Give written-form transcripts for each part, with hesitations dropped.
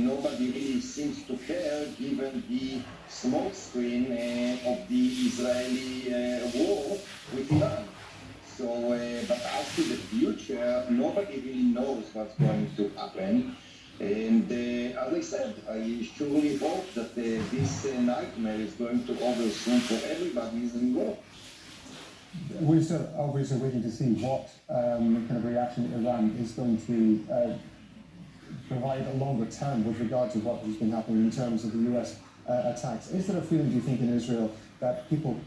nobody really seems to care given the smoke screen of the Israeli war with Iran. So, but as to the future, nobody really knows what's going to happen. And as I said, I surely hope that this nightmare is going to over soon for everybody who's involved. We're still obviously waiting to see what kind of reaction Iran is going to provide a longer term with regard to what has been happening in terms of the US attacks. Is there a feeling, do you think, in Israel that people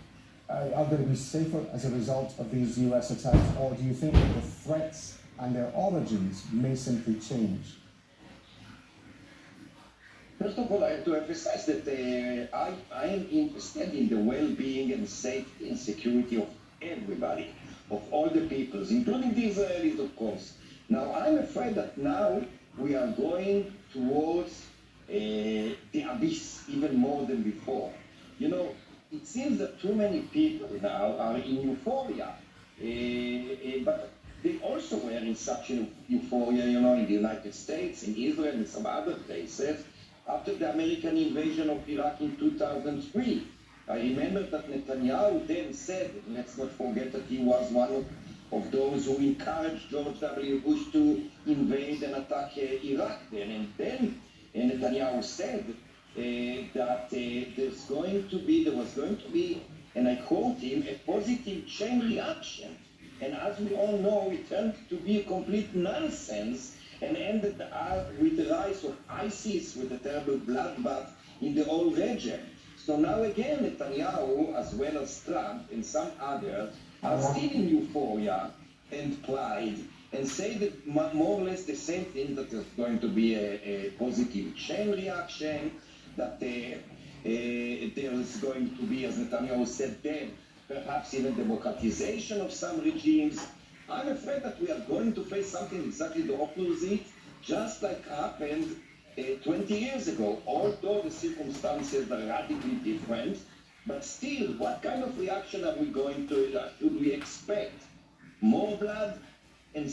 are going to be safer as a result of these US attacks, or do you think that the threats and their origins may simply change? First of all, I have to emphasize that I am interested in the well-being and safety and security of everybody, of all the peoples, including the Israelis, of course. Now, I'm afraid that now we are going towards the abyss even more than before. You know, it seems that too many people now are in euphoria, but they also were in such a euphoria, you know, in the United States, in Israel, and some other places, after the American invasion of Iraq in 2003. I remember that Netanyahu then said, let's not forget that he was one of those who encouraged George W. Bush to invade and attack Iraq then. And then Netanyahu said that there was going to be, and I quote him, a positive chain reaction. And as we all know, it turned to be a complete nonsense and ended with the rise of ISIS, with a terrible bloodbath in the whole region. So now again, Netanyahu, as well as Trump and some others, are still in euphoria and pride and say that more or less the same thing, that there's going to be a positive chain reaction, that there is going to be, as Netanyahu said then, perhaps even democratization of some regimes. I'm afraid that we are going to face something exactly the opposite, just like happened 20 years ago, although the circumstances are radically different. But still, what kind of reaction are we going to, should we expect? More blood and